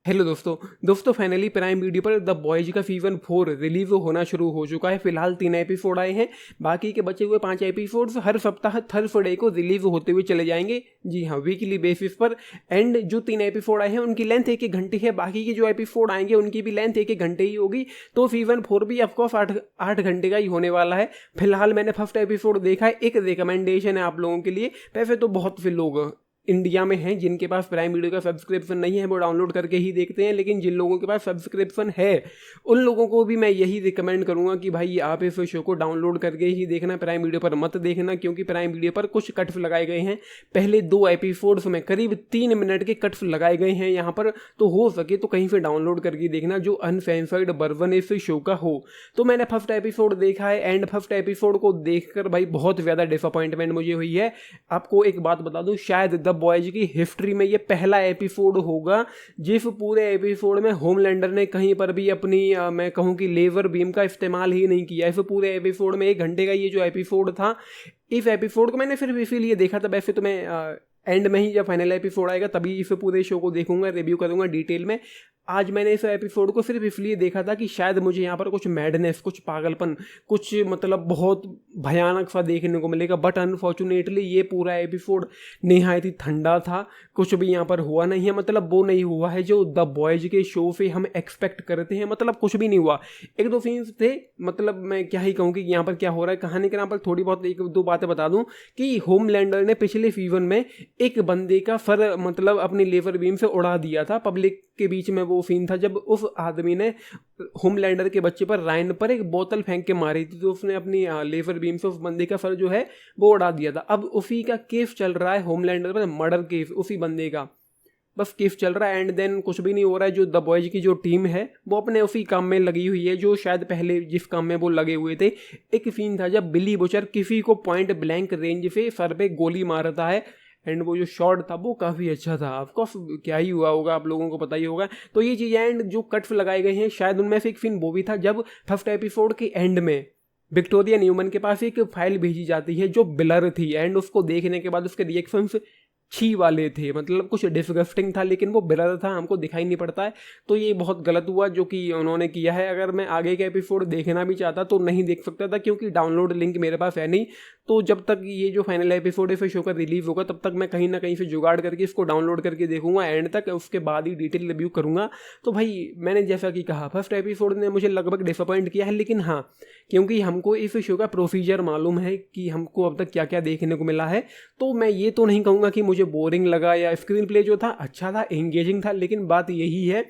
Hello दोस्तों finally prime video पर the boys का सीजन 4 रिलीज होना शुरू हो चुका है। फिलहाल 3 एपिसोड आए हैं, बाकी के बचे हुए 5 एपिसोड्स हर सप्ताह थर्सडे को रिलीज होते हुए चले जाएंगे। जी हाँ, वीकली बेसिस पर। एंड जो 3 एपिसोड आए हैं उनकी लेंथ 1-1 घंटे है, बाकी के जो एपिसोड आएंगे उनकी भी लेंथ 1-1 घंटे ही होगी। तो सीजन 4 भी ऑफकोर्स 8 घंटे का ही होने वाला है। फिलहाल मैंने फर्स्ट एपिसोड देखा है, एक रिकमेंडेशन है आप लोगों के लिए। वैसे तो बहुत से लोग इंडिया में हैं जिनके पास प्राइम वीडियो का सब्सक्रिप्शन नहीं है, वो डाउनलोड करके ही देखते हैं, लेकिन जिन लोगों के पास सब्सक्रिप्शन है उन लोगों को भी मैं यही रिकमेंड करूंगा कि भाई आप इस शो को डाउनलोड करके ही देखना, प्राइम वीडियो पर मत देखना, क्योंकि प्राइम वीडियो पर कुछ कट्स लगाए गए हैं। पहले 2 एपिसोड्स में करीब 3 मिनट के कट्स लगाए गए हैं यहाँ पर, तो हो सके तो कहीं से डाउनलोड करके देखना जो अनसेंसर्ड वर्जन इस शो का हो। तो मैंने फर्स्ट एपिसोड देखा है एंड फर्स्ट एपिसोड को देखकर भाई बहुत ज़्यादा डिसअपॉइंटमेंट मुझे हुई है। आपको एक बात बता दूं, शायद द बॉयज की हिस्ट्री में ये पहला एपिसोड होगा जिस पूरे एपिसोड में होमलैंडर ने कहीं पर भी अपनी मैं कहूं कि लेजर बीम का इस्तेमाल ही नहीं किया। इस पूरे एपिसोड में 1 घंटे का ये जो एपिसोड था, इस एपिसोड को मैंने सिर्फ इसीलिए देखा था। वैसे तो मैं एंड में ही जब फाइनल एपिसोड आएगा तभी इस पूरे शो को देखूंगा, रिव्यू करूंगा डिटेल में। आज मैंने इस एपिसोड को सिर्फ इसलिए देखा था कि शायद मुझे यहाँ पर कुछ मैडनेस, कुछ पागलपन, कुछ मतलब बहुत भयानक सा देखने को मिलेगा। बट अनफॉर्चुनेटली ये पूरा एपिसोड निहायत ही ठंडा था, कुछ भी यहाँ पर हुआ नहीं है। मतलब वो नहीं हुआ है जो द बॉयज के शो से हम एक्सपेक्ट करते हैं, मतलब कुछ भी नहीं हुआ। 1-2 सीन्स थे, मतलब मैं क्या ही कहूँ कि यहाँ पर क्या हो रहा है। कहानी के नाम पर थोड़ी बहुत 1-2 बातें बता दूँ कि होमलैंडर ने पिछले सीजन में एक बंदे का सर मतलब अपनी लेजर बीम से उड़ा दिया था। पब्लिक के बीच में वो सीन था जब उस आदमी ने होमलैंडर के बच्चे पर, रायन पर, एक बोतल फेंक के मारी थी, तो उसने अपनी लेजर बीम से उस बंदे का सर जो है वो उड़ा दिया था। अब उसी का केस चल रहा है होमलैंडर पर, मर्डर केस उसी बंदे का, बस केस चल रहा है। एंड देन कुछ भी नहीं हो रहा है। जो द बॉयज की जो टीम है वो अपने उसी काम में लगी हुई है जो शायद पहले जिस काम में वो लगे हुए थे। एक सीन था जब बिली बुचर किसी को पॉइंट ब्लैंक रेंज से सर पे गोली मारता है, एंड वो जो शॉट था वो काफ़ी अच्छा था। ऑफकोर्स क्या ही हुआ होगा आप लोगों को पता ही होगा। तो ये चीज़, एंड जो कट्स लगाए गए हैं शायद उनमें से एक सीन वो भी था जब फर्स्ट एपिसोड के एंड में विक्टोरिया न्यूमन के पास एक फाइल भेजी जाती है जो ब्लर थी, एंड उसको देखने के बाद उसके रिएक्शंस छी वाले थे, मतलब कुछ डिस्गस्टिंग था, लेकिन वो ब्लर था, हमको दिखाई नहीं पड़ता है। तो ये बहुत गलत हुआ जो कि उन्होंने किया है। अगर मैं आगे के एपिसोड देखना भी चाहता तो नहीं देख सकता था, क्योंकि डाउनलोड लिंक मेरे पास है नहीं। तो जब तक ये जो फाइनल एपिसोड है फिर शो का रिलीज होगा तब तक मैं कहीं ना कहीं से जुगाड़ करके इसको डाउनलोड करके देखूंगा एंड तक, उसके बाद ही डिटेल रिव्यू करूंगा। तो भाई मैंने जैसा कि कहा, फर्स्ट एपिसोड ने मुझे लगभग डिसअपॉइंट किया है, लेकिन हाँ, क्योंकि हमको इस शो का प्रोसीजर मालूम है कि हमको अब तक क्या क्या देखने को मिला है, तो मैं ये तो नहीं कहूँगा कि मुझे बोरिंग लगा या स्क्रीन प्ले जो था अच्छा था, एंगेजिंग था। लेकिन बात यही है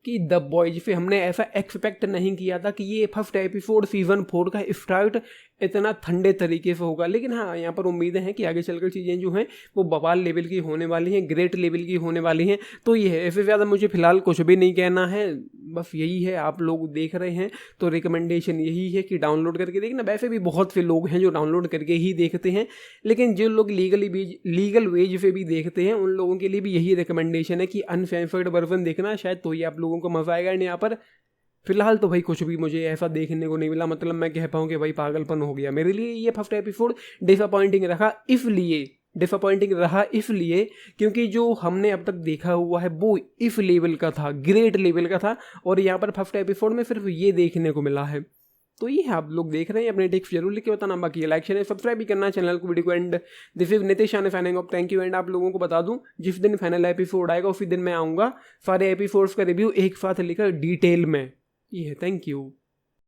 कि द बॉयज पे हमने ऐसा एक्सपेक्ट नहीं किया था कि ये फर्स्ट एपिसोड सीजन 4 का स्टार्ट इतना ठंडे तरीके से होगा। लेकिन हाँ, यहाँ पर उम्मीदें हैं कि आगे चलकर चीज़ें जो हैं वो बवाल लेवल की होने वाली हैं, ग्रेट लेवल की होने वाली हैं। तो ये है, इससे ज़्यादा मुझे फिलहाल कुछ भी नहीं कहना है। बस यही है, आप लोग देख रहे हैं तो रिकमेंडेशन यही है कि डाउनलोड करके देखना। वैसे भी बहुत से लोग हैं जो डाउनलोड करके ही देखते हैं, लेकिन जो लोग लीगल वेज से भी देखते हैं उन लोगों के लिए भी यही रिकमेंडेशन है कि अनसेंसर्ड वर्जन देखना, शायद तो ये आप लोगों को मजा आएगा। यहाँ पर फिलहाल तो भाई कुछ भी मुझे ऐसा देखने को नहीं मिला, मतलब मैं कह पाऊँ कि भाई पागलपन हो गया मेरे लिए। ये फर्स्ट एपिसोड डिसअपॉइंटिंग रहा इसलिए क्योंकि जो हमने अब तक देखा हुआ है वो इस लेवल का था, ग्रेट लेवल का था, और यहाँ पर फर्स्ट एपिसोड में सिर्फ ये देखने को मिला है। तो ये है, आप लोग देख रहे हैं, अपने टिप्स जरूर लिख के बताना, बाकी लाइक शेयर सब्सक्राइब भी करना चैनल को, वीडियो को। And this is Nitish signing off, thank you. And आप लोगों को बता दूं, जिस दिन फाइनल एपिसोड आएगा उसी दिन मैं आऊँगा सारे एपिसोड्स का रिव्यू एक साथ लेकर डिटेल में। ये है, थैंक यू।